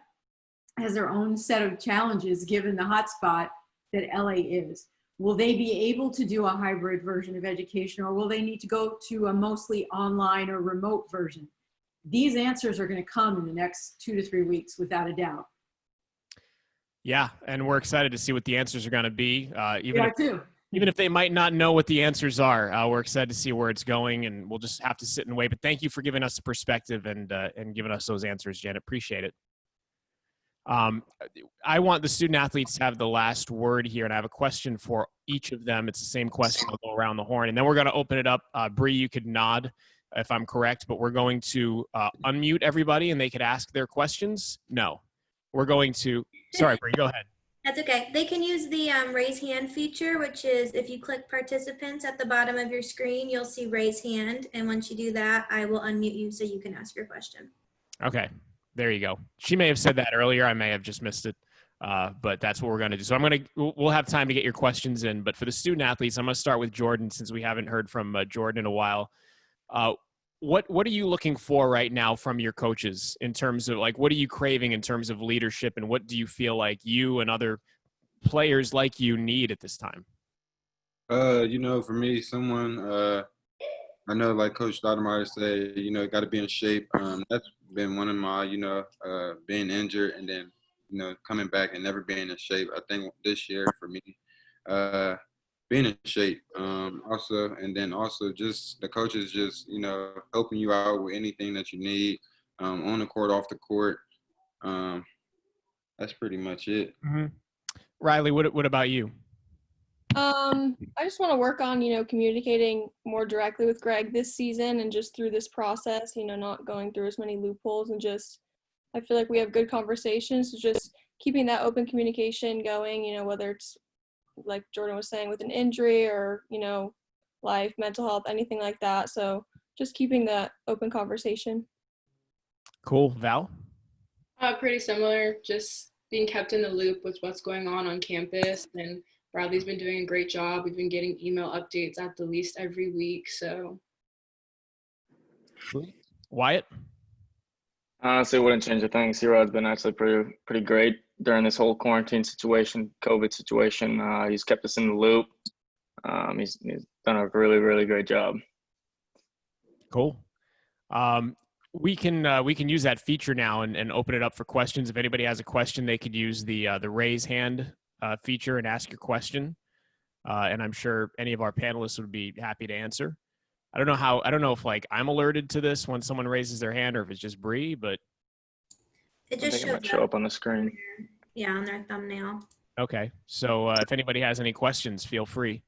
has their own set of challenges given the hotspot that LA is. Will they be able to do a hybrid version of education, or will they need to go to a mostly online or remote version? These answers are going to come in the next 2 to 3 weeks, without a doubt. Yeah, and we're excited to see what the answers are going to be. Even if they might not know what the answers are, we're excited to see where it's going, and we'll just have to sit and wait. But thank you for giving us the perspective and giving us those answers, Jen. Appreciate it. I want the student athletes to have the last word here, and I have a question for each of them. It's the same question. I'll go around the horn, and then we're going to open it up. Bree, you could nod if I'm correct, but we're going to unmute everybody, and they could ask their questions. No, we're going to. Sorry, Bree, go ahead. That's okay. They can use the raise hand feature, which is if you click participants at the bottom of your screen, you'll see raise hand. And once you do that, I will unmute you so you can ask your question. Okay, there you go. She may have said that earlier. I may have just missed it, but that's what we're going to do. So we'll have time to get your questions in. But for the student athletes, I'm going to start with Jordan since we haven't heard from Jordan in a while. What are you looking for right now from your coaches in terms of, like, what are you craving in terms of leadership, and what do you feel like you and other players like you need at this time? For me, someone I know, like Coach Stoudamire say, got to be in shape. That's been one of my, being injured and then, coming back and never being in shape. I think this year for me, being in shape, also just the coaches just, helping you out with anything that you need, on the court, off the court. That's pretty much it. Mm-hmm. Riley, what about you? I just want to work on, communicating more directly with Greg this season and just through this process, not going through as many loopholes, and just, I feel like we have good conversations. So just keeping that open communication going, whether it's like Jordan was saying with an injury or, life, mental health, anything like that. So just keeping that open conversation. Cool. Val? Pretty similar, just being kept in the loop with what's going on campus, and Bradley's been doing a great job. We've been getting email updates at the least every week. So, Wyatt? Honestly, wouldn't change a thing. C-Rod's been actually pretty great during this whole quarantine situation, COVID situation. He's kept us in the loop. He's done a really, really great job. Cool. We can use that feature now and open it up for questions. If anybody has a question, they could use the raise hand feature and ask your question. And I'm sure any of our panelists would be happy to answer. I don't know if like I'm alerted to this when someone raises their hand, or if it's just Bree, but it just show up on the screen. Yeah, on their thumbnail. Okay. So if anybody has any questions, feel free.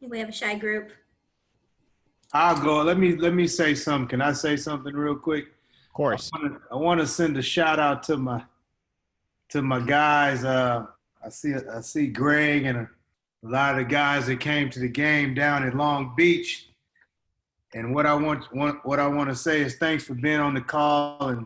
We have a shy group. I'll go. Let me say something. Can I say something real quick? Of course. I want to send a shout out to my guys. I see Greg and a lot of the guys that came to the game down in Long Beach. And what I want to say is thanks for being on the call. And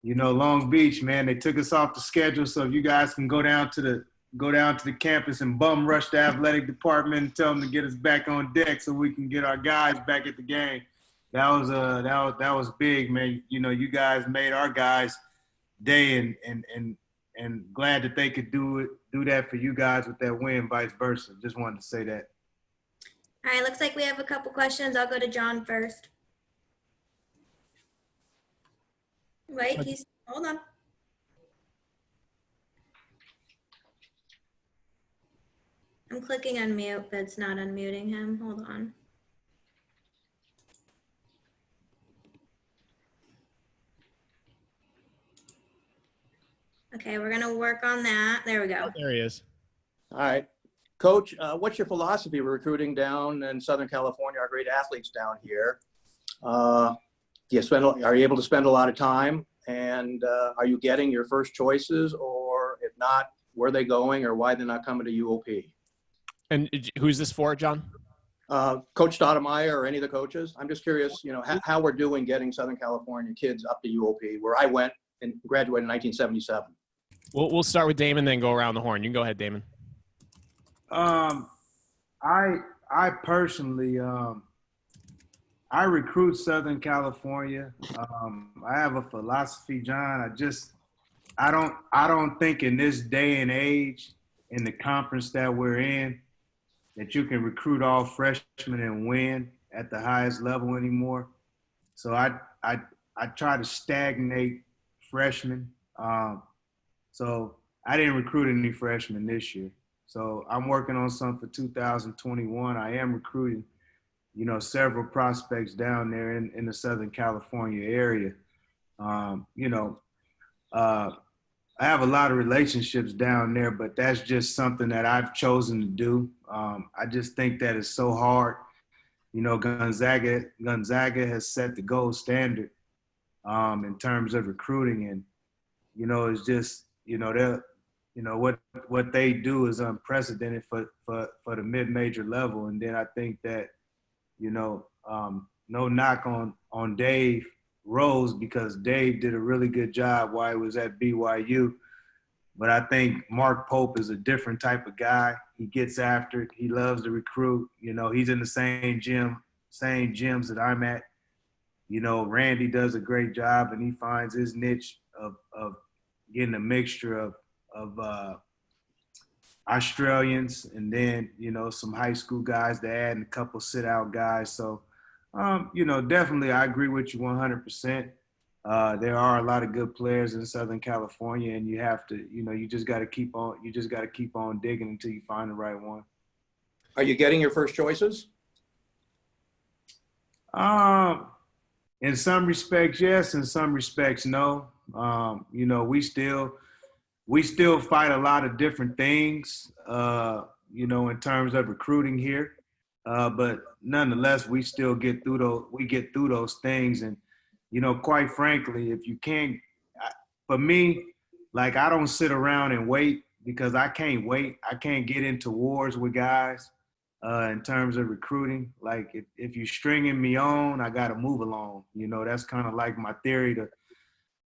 Long Beach, man, they took us off the schedule, so if you guys can go down to the campus and bum rush the athletic department and tell them to get us back on deck so we can get our guys back at the game. That was big, man. You guys made our guys' day, and glad that they could do that for you guys with that win, vice versa. Just wanted to say that. All right, looks like we have a couple questions. I'll go to John first. Wait, hold on. I'm clicking unmute, but it's not unmuting him. Hold on. Okay, we're gonna work on that. There we go. There he is. All right. Coach, what's your philosophy of recruiting down in Southern California, our great athletes down here? Are you able to spend a lot of time? And are you getting your first choices? Or if not, where are they going or why they're not coming to UOP? And who's this for, John? Coach Stoudamire or any of the coaches? I'm just curious, how we're doing getting Southern California kids up to UOP, where I went and graduated in 1977. We'll start with Damon, then go around the horn. You can go ahead, Damon. I personally, I recruit Southern California. I have a philosophy, John. I don't think in this day and age, in the conference that we're in, that you can recruit all freshmen and win at the highest level anymore. So I try to stagnate freshmen. So I didn't recruit any freshmen this year. So I'm working on something for 2021. I am recruiting, several prospects down there in the Southern California area. I have a lot of relationships down there, but that's just something that I've chosen to do. I just think that it's so hard. Gonzaga has set the gold standard in terms of recruiting, and it's just what they do is unprecedented for the mid-major level. And then I think that no knock on Dave Rose, because Dave did a really good job while he was at BYU. But I think Mark Pope is a different type of guy. He gets after it. He loves to recruit. He's in the same gyms that I'm at. Randy does a great job, and he finds his niche of getting a mixture of Australians and then, some high school guys to add and a couple sit-out guys. So, definitely I agree with you 100%. There are a lot of good players in Southern California, and you have to, you just got to keep on digging until you find the right one. Are you getting your first choices? In some respects, yes. In some respects, no. We still fight a lot of different things, in terms of recruiting here. But nonetheless, we still get through those things. And, quite frankly, if you can't, for me, like, I don't sit around and wait, because I can't wait. I can't get into wars with guys in terms of recruiting. Like, if you're stringing me on, I got to move along. That's kind of like my theory.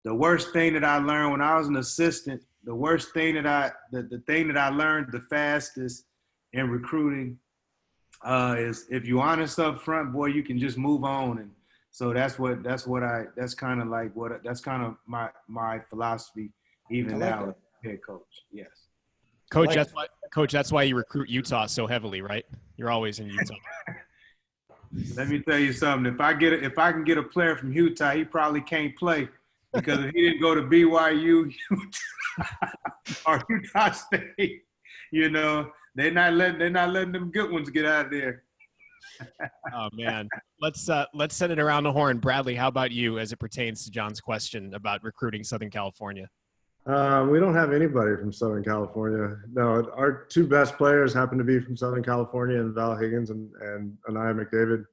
The worst thing that I learned when I was an assistant, the thing that I learned the fastest in recruiting is, if you're honest up front, boy, you can just move on. And so that's kind of my philosophy even now as head coach. Yes. Coach, that's why you recruit Utah so heavily, right? You're always in Utah. Let me tell you something. If I can get a player from Utah, he probably can't play, because if he didn't go to BYU or Utah State, they're not letting them good ones get out of there. Oh man, let's send it around the horn. Bradley, how about you as it pertains to John's question about recruiting Southern California? We don't have anybody from Southern California. No, our two best players happen to be from Southern California, and Val Higgins and Anaya McDavid.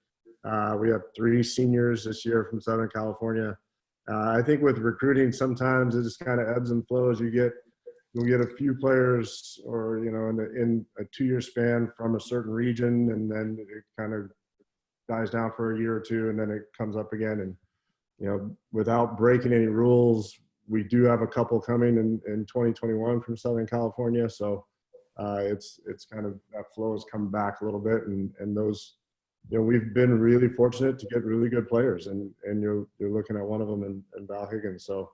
We have 3 seniors this year from Southern California. I think with recruiting, sometimes it just kind of ebbs and flows. You'll get a few players, or in a 2-year span from a certain region, and then it kind of dies down for a year or two, and then it comes up again. And without breaking any rules, we do have a couple coming in 2021 from Southern California. So it's kind of, that flow has come back a little bit, and those, we've been really fortunate to get really good players, and you're looking at one of them in Val Higgins. So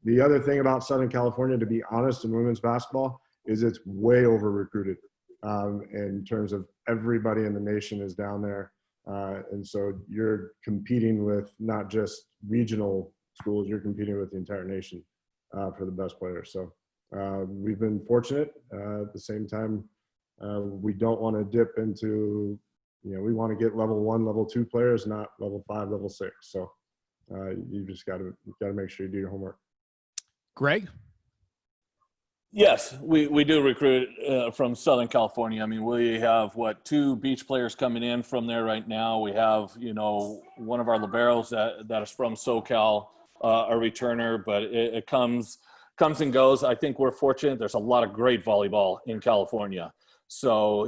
the other thing about Southern California, to be honest, in women's basketball, is it's way over recruited in terms of everybody in the nation is down there. And so you're competing with not just regional schools, you're competing with the entire nation for the best players. So we've been fortunate. At the same time, we don't want to dip into, we want to get level 1, level 2 players, not level 5, level 6. So you just got to make sure you do your homework. Greg? Yes, we do recruit from Southern California. I mean, we have, 2 beach players coming in from there right now. We have, one of our liberos that is from SoCal, a returner, but it comes and goes. I think we're fortunate. There's a lot of great volleyball in California. So,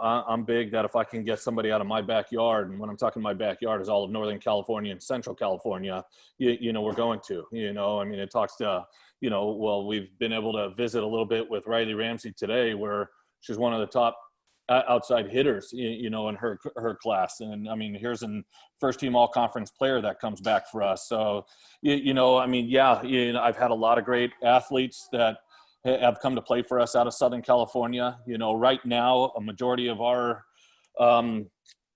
I'm big that if I can get somebody out of my backyard, and when I'm talking my backyard is all of Northern California and Central California, we're going to, I mean, it talks to, we've been able to visit a little bit with Ramsey today, where she's one of the top outside hitters, in her class. And I mean, here's a first team all conference player that comes back for us. So, I mean, I've had a lot of great athletes that have come to play for us out of Southern California. Right now, a majority of our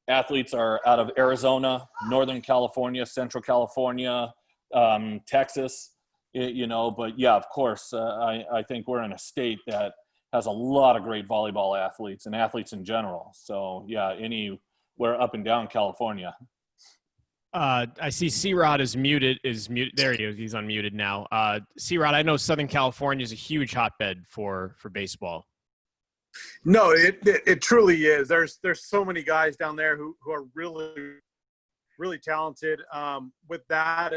athletes are out of Arizona, Northern California, Central California, Texas. But yeah, of course, I think we're in a state that has a lot of great volleyball athletes and athletes in general. So yeah, anywhere up and down California. I see C-Rod is muted. There he is. He's unmuted now. C-Rod, I know Southern California is a huge hotbed for baseball. No, it truly is. There's so many guys down there who are really, really talented. With that,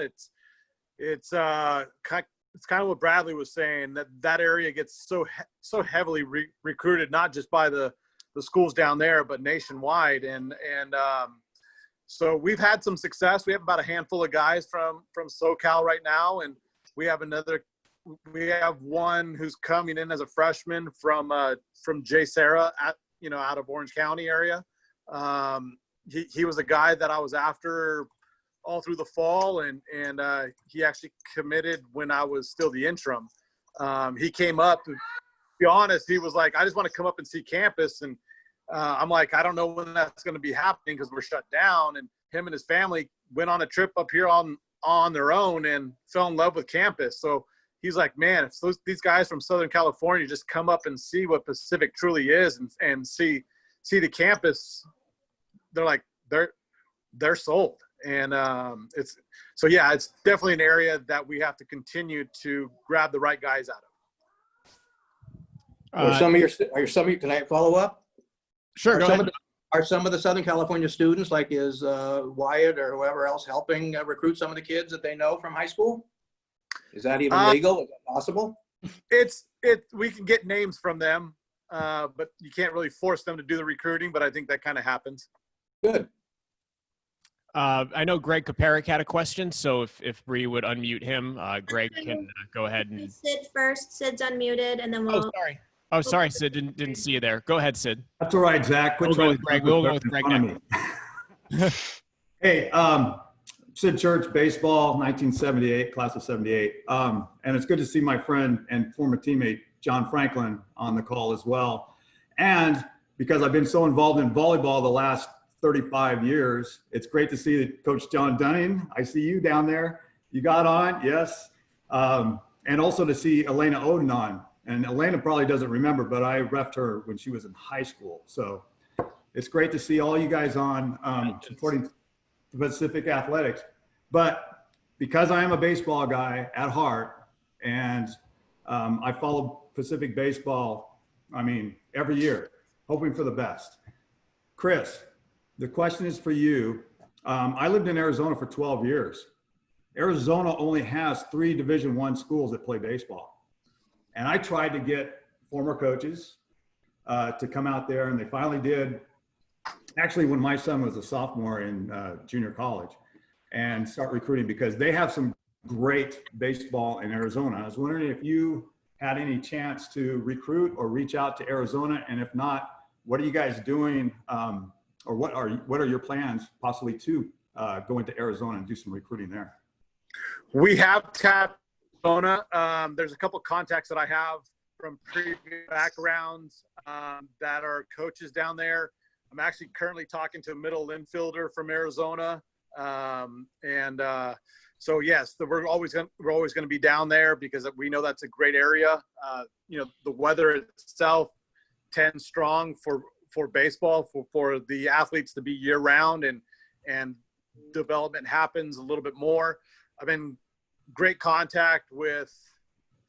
it's kind of what Bradley was saying, that area gets so heavily recruited, not just by the schools down there, but nationwide. And so we've had some success. We have about a handful of guys from SoCal right now, and we have one who's coming in as a freshman from J. Sarah out of Orange County area. He was a guy that I was after all through the fall, and he actually committed when I was still the interim. He came up, to be honest, he was like, I just want to come up and see campus. And I'm like, I don't know when that's going to be happening because we're shut down. And him and his family went on a trip up here on their own and fell in love with campus. So he's like, man, if these guys from Southern California just come up and see what Pacific truly is and see the campus, they're like, they're sold. And it's definitely an area that we have to continue to grab the right guys out of. Can I follow up? Sure. Are some of the Southern California students, like is Wyatt or whoever else, helping recruit some of the kids that they know from high school? Is that even legal? Is that possible? We can get names from them, but you can't really force them to do the recruiting. But I think that kind of happens. Good. I know Greg Kaparik had a question, so if Bree would unmute him, Greg can go ahead and. Sid first. Sid's unmuted, and then we'll. Oh, sorry, Sid. Didn't see you there. Go ahead, Sid. That's all right, Zach. We'll go with Greg. We'll go with Greg next. Hey, Sid Church, baseball, 1978, class of 78. And it's good to see my friend and former teammate, John Franklin, on the call as well. And because I've been so involved in volleyball the last 35 years, it's great to see that Coach John Dunning, I see you down there. You got on, yes. And also to see Elena Oden on. And Elena probably doesn't remember, but I reffed her when she was in high school. So it's great to see all you guys on supporting Pacific Athletics. But because I am a baseball guy at heart, and I follow Pacific baseball, every year, hoping for the best. Chris, the question is for you. I lived in Arizona for 12 years. Arizona only has 3 Division I schools that play baseball. And I tried to get former coaches to come out there, and they finally did. Actually, when my son was a sophomore in junior college, and start recruiting because they have some great baseball in Arizona. I was wondering if you had any chance to recruit or reach out to Arizona, and if not, what are you guys doing, or what are your plans possibly to go into Arizona and do some recruiting there? We have tapped Arizona. There's a couple contacts that I have from previous backgrounds that are coaches down there. I'm actually currently talking to a middle infielder from Arizona. So yes, we're always going to be down there because we know that's a great area. The weather itself tends strong for baseball, for the athletes to be year round, and development happens a little bit more. I've been great contact with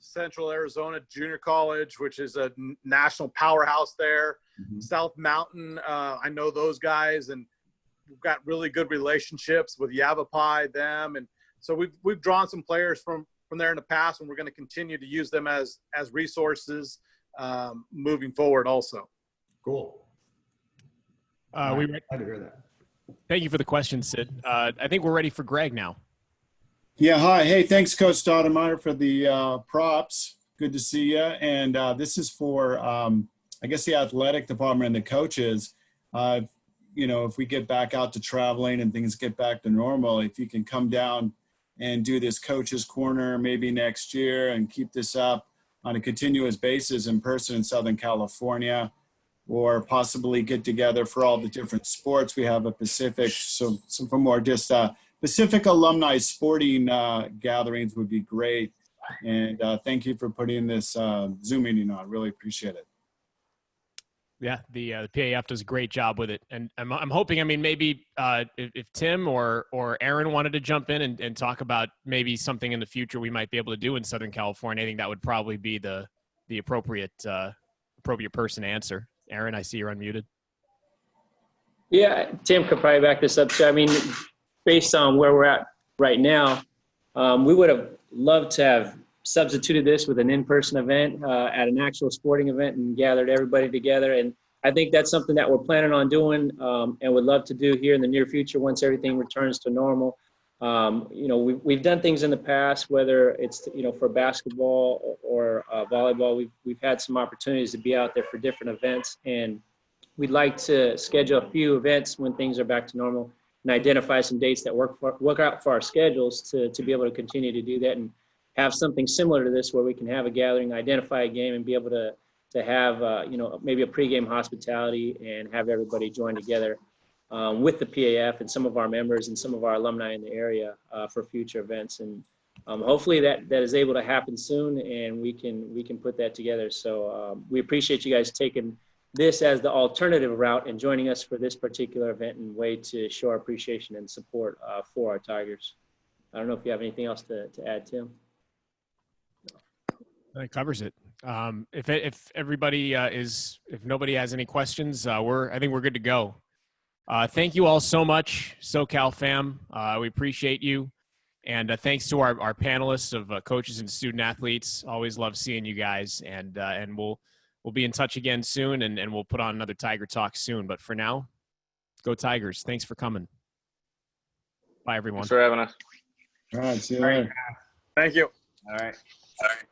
Central Arizona Junior College, which is a national powerhouse there. South Mountain, I know those guys, and we've got really good relationships with Yavapai, them. And so we've drawn some players from there in the past, and we're going to continue to use them as resources moving forward also. Cool. We Glad to hear that. Thank you for the question, Sid. I think we're ready for Greg now. Yeah, hi. Hey, thanks, Coach Stoudamire, for the props. Good to see you. And this is for, I guess, the athletic department and the coaches. You know, if we get back out to traveling and things get back to normal, if you can come down and do this coaches corner maybe next year and keep this up on a continuous basis in person in Southern California, or possibly get together for all the different sports. We have a Pacific, so some for more just Pacific alumni sporting gatherings would be great. And thank you for putting this Zoom meeting on. Really appreciate it. Yeah, the PAF does a great job with it, and I'm hoping. I mean, maybe if Tim or Aaron wanted to jump in and talk about maybe something in the future we might be able to do in Southern California, I think that would probably be the appropriate person to answer. Aaron, I see you're unmuted. Yeah, Tim could probably back this up. So, I mean, based on where we're at right now, we would have loved to have substituted this with an in-person event at an actual sporting event and gathered everybody together. And I think that's something that we're planning on doing and would love to do here in the near future once everything returns to normal. You know, we've done things in the past, whether it's, you know, for basketball or volleyball, we've had some opportunities to be out there for different events, and we'd like to schedule a few events when things are back to normal and identify some dates that work out for our schedules to be able to continue to do that and have something similar to this where we can have a gathering, identify a game, and be able to have, you know, maybe a pregame hospitality and have everybody join together with the PAF and some of our members and some of our alumni in the area for future events. And hopefully that is able to happen soon, and we can put that together. So we appreciate you guys taking this as the alternative route and joining us for this particular event and way to show our appreciation and support for our Tigers. I don't know if you have anything else to add, Tim. That covers it. If everybody if nobody has any questions, I think we're good to go. Thank you all so much, SoCal fam. We appreciate you. And thanks to our panelists of coaches and student athletes. Always love seeing you guys. And we'll be in touch again soon, and we'll put on another Tiger Talk soon. But for now, go Tigers. Thanks for coming. Bye, everyone. Thanks for having us. All right, see you later. Thank you. All right. All right.